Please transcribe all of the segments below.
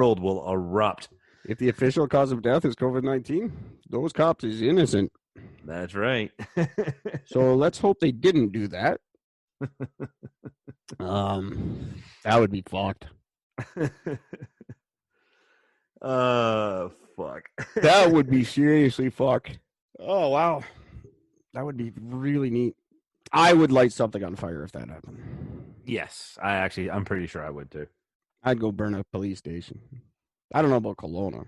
world will erupt. If the official cause of death is COVID-19, those cops is innocent. That's right. So let's hope they didn't do that. That would be fucked. Fuck. That would be seriously fucked. Oh, wow. That would be really neat. I would light something on fire if that happened. Yes, I'm pretty sure I would too. I'd go burn a police station. I don't know about Kelowna. Oh,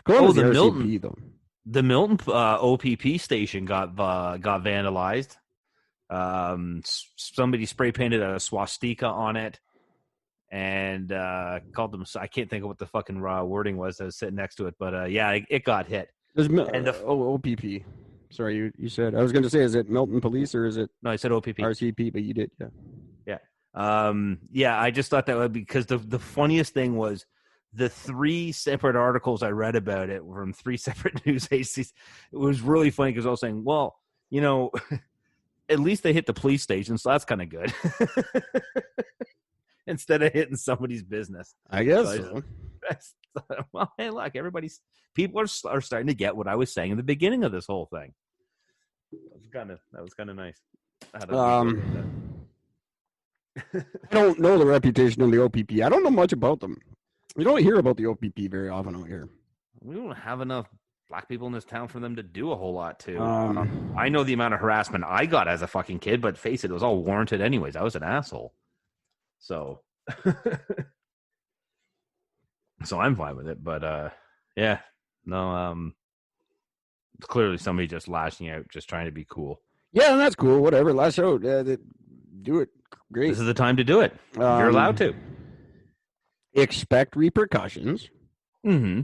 Kelowna's the RCMP, Milton, though. the Milton OPP station got vandalized. Somebody spray painted a swastika on it, and called them. I can't think of what the fucking wording was that was sitting next to it, but yeah, it got hit. There's OPP. Sorry, you said. I was going to say, is it Milton Police or is it? No, I said OPP. RCP, but you did, yeah. Yeah. Yeah, I just thought that would because the funniest thing was the 3 separate articles I read about it from 3 separate news agencies. It was really funny because I was saying, well, at least they hit the police station, so that's kind of good. Instead of hitting somebody's business. I guess so. Well, hey, look, people are starting to get what I was saying in the beginning of this whole thing. That was kind of nice. I don't know the reputation of the OPP. I don't know much about them. You don't hear about the OPP very often out here. We don't have enough black people in this town for them to do a whole lot too. I know the amount of harassment I got as a fucking kid, but face it was all warranted anyways. I was an asshole. So so I'm fine with it, but yeah, no, it's clearly somebody just lashing out, just trying to be cool. Yeah, that's cool. Whatever, lash out. Do it. Great. This is the time to do it. You're allowed to. Expect repercussions. Mm-hmm.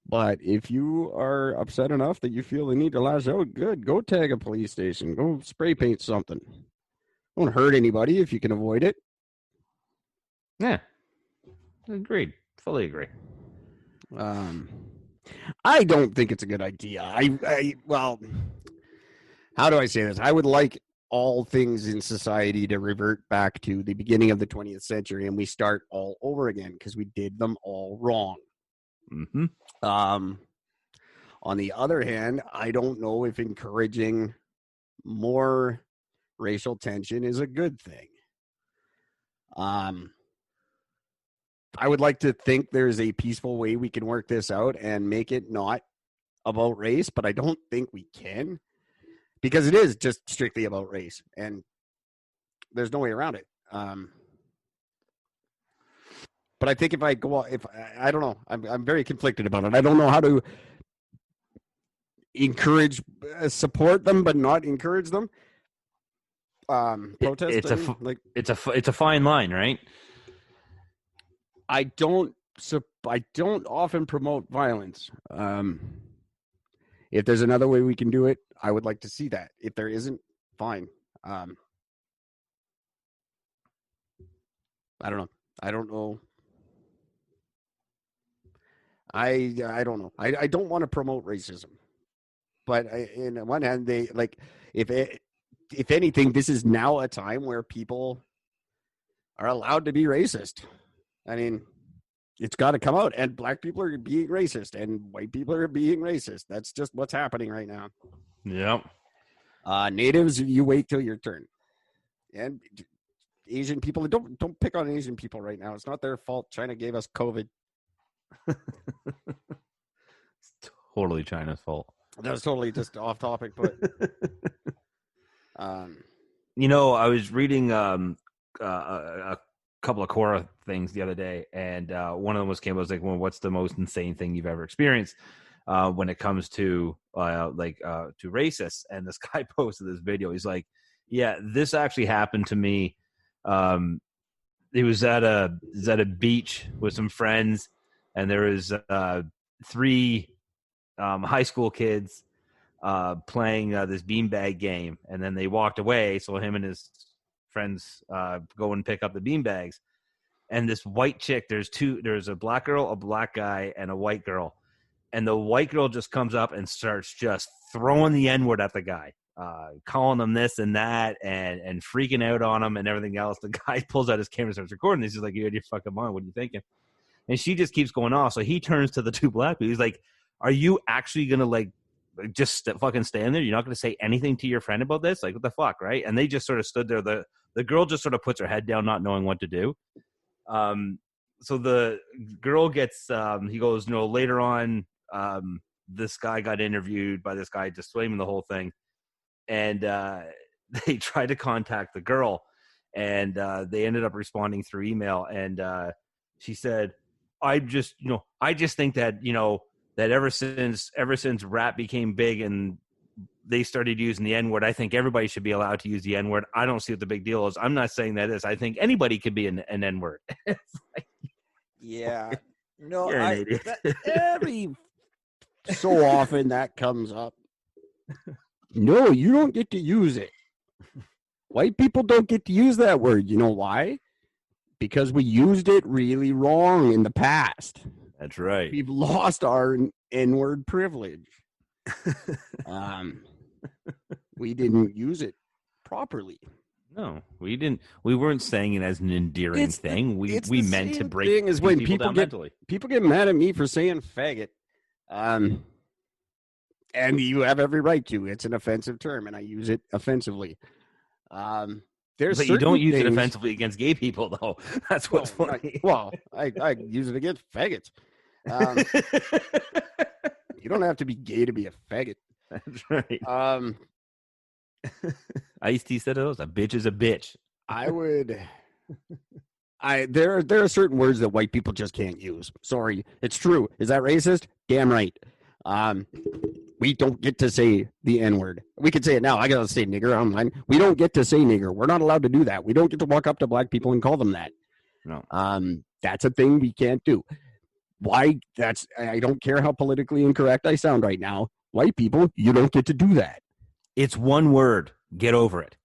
But if you are upset enough that you feel the need to lash out, good. Go tag a police station. Go spray paint something. Don't hurt anybody if you can avoid it. Yeah. Agreed. Fully agree. I don't think it's a good idea. Well, how do I say this? I would like all things in society to revert back to the beginning of the 20th century and we start all over again because we did them all wrong. Mm-hmm. On the other hand, I don't know if encouraging more racial tension is a good thing. I would like to think there's a peaceful way we can work this out and make it not about race, but I don't think we can because it is just strictly about race and there's no way around it. But I think I don't know, I'm very conflicted about it. I don't know how to encourage, support them, but not encourage them. Protesting, it's a fine line, right? I don't often promote violence. If there's another way we can do it, I would like to see that. If there isn't, fine. I don't know. I don't know. I don't know. I don't want to promote racism, but in one hand, they if anything, this is now a time where people are allowed to be racist. I mean, it's got to come out, and black people are being racist, and white people are being racist. That's just what's happening right now. Yep. Natives, you wait till your turn, and Asian people, don't pick on Asian people right now. It's not their fault. China gave us COVID. It's totally China's fault. That was totally just off topic, but I was reading a couple of Quora things the other day, and one of them was like, well, what's the most insane thing you've ever experienced when it comes to racists? And this guy posted this video. He's like, yeah, this actually happened to me. He was at a beach with some friends, and there was 3 high school kids playing this beanbag game, and then they walked away. So him and his friends go and pick up the beanbags, and this white chick, there's a black girl, a black guy, and a white girl, and the white girl just comes up and starts just throwing the N-word at the guy, calling him this and that, and freaking out on him and everything else. The guy pulls out his camera and starts recording this. He's like, you out of your fucking mind, what are you thinking? And she just keeps going off. So he turns to the two black people. He's like, are you actually going to like just fucking stand there? You're not going to say anything to your friend about this? Like, what the fuck, right? And they just sort of stood there. The girl just sort of puts her head down, not knowing what to do. So the girl gets, he goes, no, later on, this guy got interviewed by this guy disclaiming the whole thing. And they tried to contact the girl, and they ended up responding through email. And she said, I just think that, that ever since rap became big and they started using the N-word, I think everybody should be allowed to use the N-word. I don't see what the big deal is. I'm not saying that is. I think anybody could be an N-word. Yeah. No, You're an idiot. Every so often that comes up. No, you don't get to use it. White people don't get to use that word. You know why? Because we used it really wrong in the past. That's right. We've lost our N-word privilege. We didn't use it properly. No, we didn't. We weren't saying it as an endearing thing. We meant to break thing is when people down mentally. People get mad at me for saying faggot. And you have every right to. It's an offensive term, and I use it offensively. But you don't use it offensively against gay people, though. That's what's funny. I use it against faggots. You don't have to be gay to be a faggot. That's right. Ice-T said those. A bitch is a bitch. There are certain words that white people just can't use. Sorry, it's true. Is that racist? Damn right. We don't get to say the N-word. We could say it now. I gotta say nigger online. We don't get to say nigger. We're not allowed to do that. We don't get to walk up to black people and call them that. No. That's a thing we can't do. Why? I don't care how politically incorrect I sound right now. White people, you don't get to do that. It's one word. Get over it.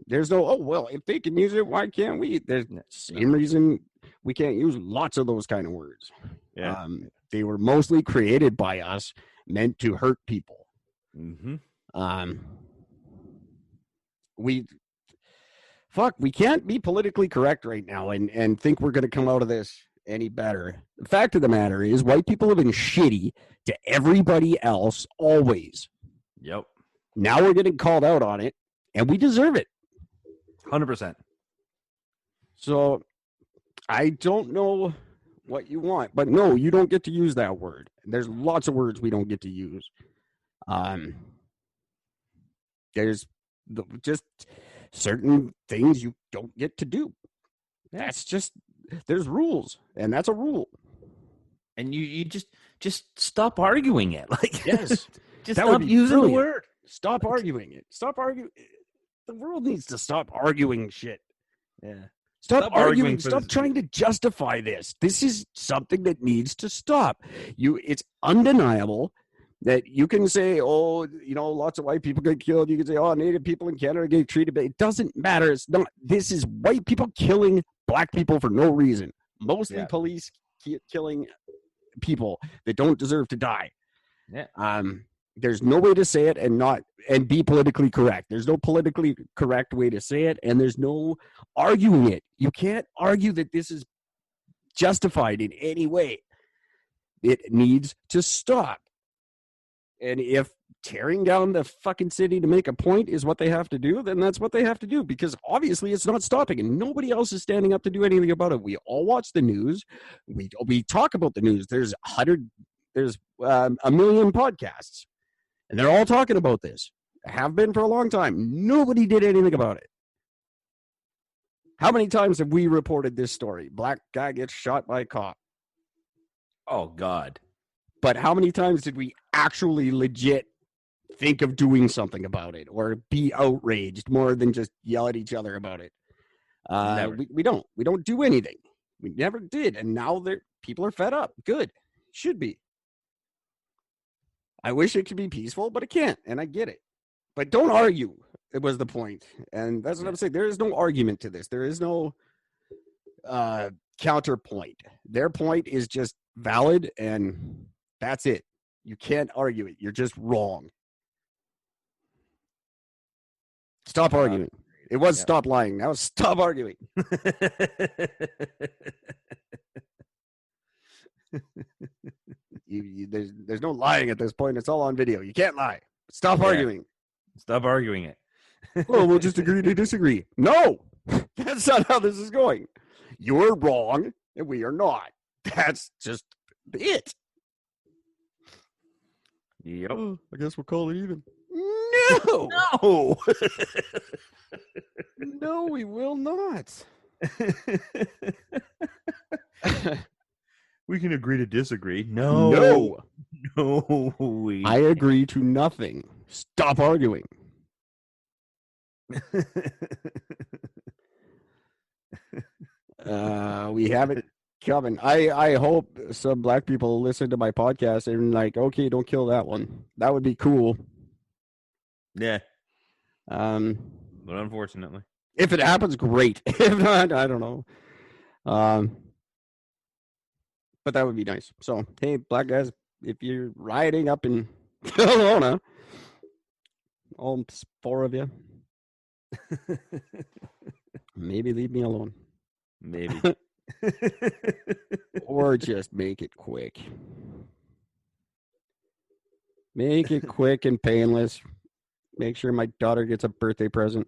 There's no, if they can use it, why can't we? There's the same reason we can't use lots of those kind of words. Yeah. They were mostly created by us, meant to hurt people. Mm-hmm. We can't be politically correct right now and think we're going to come out of this any better. The fact of the matter is white people have been shitty to everybody else always. Yep. Now we're getting called out on it, and we deserve it. 100%. So I don't know what you want, but no, you don't get to use that word. There's lots of words we don't get to use. There's just certain things you don't get to do. That's just, there's rules, and that's a rule. And you just stop arguing it. Like, yes, just stop using the word. Stop arguing it. Stop arguing. The world needs to stop arguing shit. Yeah. Stop arguing. Stop trying to justify this. This is something that needs to stop. It's undeniable that you can say, lots of white people get killed. You can say, Native people in Canada get treated, but it doesn't matter. It's not. This is white people killing black people for no reason. Mostly police killing people that don't deserve to die. Yeah. There's no way to say it and be politically correct. There's no politically correct way to say it, and there's no arguing it. You can't argue that this is justified in any way. It needs to stop. And if tearing down the fucking city to make a point is what they have to do, then that's what they have to do, because obviously it's not stopping and nobody else is standing up to do anything about it. We all watch the news. We talk about the news. There's a million podcasts. And they're all talking about this. Have been for a long time. Nobody did anything about it. How many times have we reported this story? Black guy gets shot by a cop. Oh, God. But how many times did we actually legit think of doing something about it or be outraged more than just yell at each other about it? We don't. We don't do anything. We never did. And now people are fed up. Good. Should be. I wish it could be peaceful, but it can't, and I get it. But don't argue, it was the point. And that's what I'm saying. There is no argument to this. There is no counterpoint. Their point is just valid, and that's it. You can't argue it. You're just wrong. Stop arguing. It was stop lying. Now stop arguing. There's no lying at this point. It's all on video. You can't lie. Stop arguing. Stop arguing it. Oh, we'll just agree to disagree. No, that's not how this is going. You're wrong, and we are not. That's just it. Yep. Oh, I guess we'll call it even. No. No. No, we will not. We can agree to disagree. No. No. No. I agree to nothing. Stop arguing. We have it coming. I hope some black people listen to my podcast and like, okay, don't kill that one. That would be cool. Yeah. But unfortunately, if it happens, great. If not, I don't know. But that would be nice. So, hey, black guys, if you're rioting up in Kelowna, all 4 of you, maybe leave me alone. Maybe. Or just make it quick. Make it quick and painless. Make sure my daughter gets a birthday present.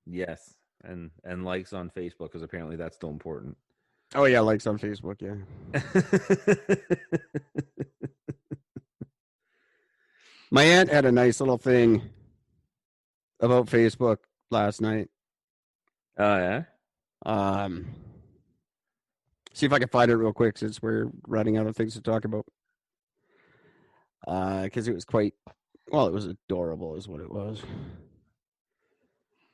Yes. And likes on Facebook, because apparently that's still important. Oh, yeah, likes on Facebook, yeah. My aunt had a nice little thing about Facebook last night. Oh, yeah? See if I can find it real quick since we're running out of things to talk about. Because it was quite, well, it was adorable is what it was.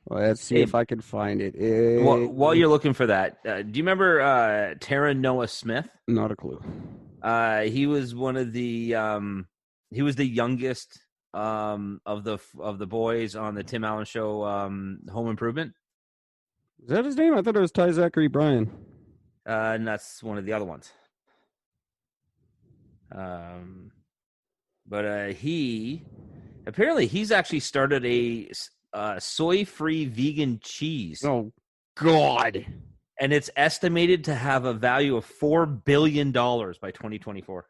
Well, let's see if I can find it. While you're looking for that, do you remember Tara Noah Smith? Not a clue. He was one of the he was the youngest of the boys on the Tim Allen Show, Home Improvement. Is that his name? I thought it was Ty Zachary Bryan. And that's one of the other ones. But he apparently he's actually started a soy-free vegan cheese. Oh, God. And it's estimated to have a value of $4 billion by 2024.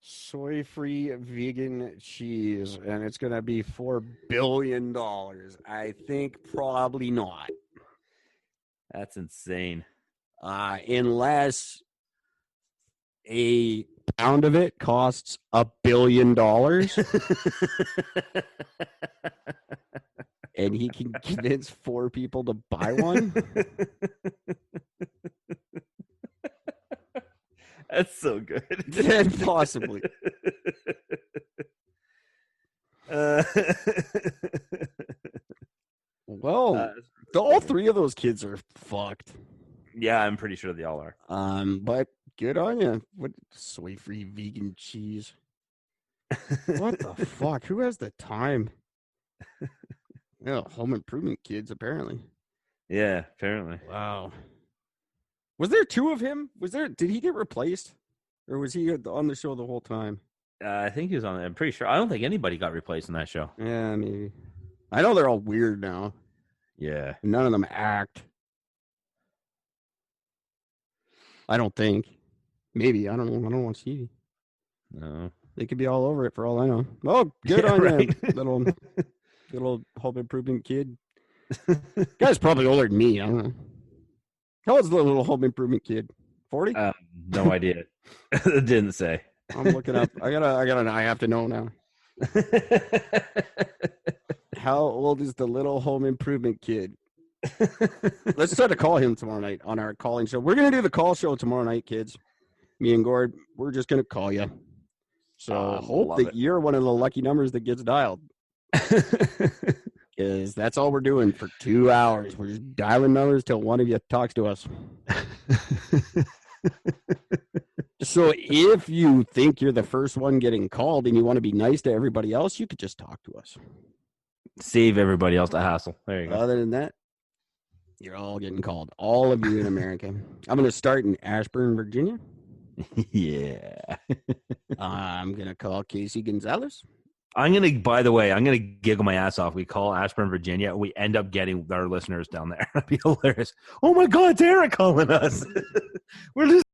Soy-free vegan cheese, and it's going to be $4 billion. I think probably not. That's insane. Unless a pound of it costs $1 billion. And he can convince 4 people to buy one. That's so good. Then possibly. Well, all 3 of those kids are fucked. Yeah, I'm pretty sure they all are. But good on you. What soy-free vegan cheese? What the fuck? Who has the time? Yeah, Home Improvement kids, apparently. Yeah, apparently. Wow. Was there 2 of him? Did he get replaced? Or was he on the show the whole time? I think he was on it. I'm pretty sure. I don't think anybody got replaced in that show. Yeah, maybe. I know they're all weird now. Yeah. None of them act. I don't think. Maybe. I don't know. I don't watch TV. No. They could be all over it for all I know. Oh, good on you, little Home Improvement kid. Guy's probably older than me. I don't know. How old's the little Home Improvement kid? 40? No idea. It didn't say. I'm looking up. I have to know now. How old is the little Home Improvement kid? Let's try to call him tomorrow night on our calling show. We're going to do the call show tomorrow night, kids. Me and Gord, we're just going to call you. So hope that you're one of the lucky numbers that gets dialed. Because that's all we're doing for 2 hours. We're just dialing numbers till one of you talks to us. So if you think you're the first one getting called and you want to be nice to everybody else, you could just talk to us. Save everybody else the hassle. There you go. Other than that, you're all getting called. All of you in America. I'm going to start in Ashburn, Virginia. Yeah. I'm going to call Casey Gonzalez. By the way, I'm gonna giggle my ass off. We call Ashburn, Virginia. We end up getting our listeners down there. That'd be hilarious. Oh my God, it's Eric calling us. We're just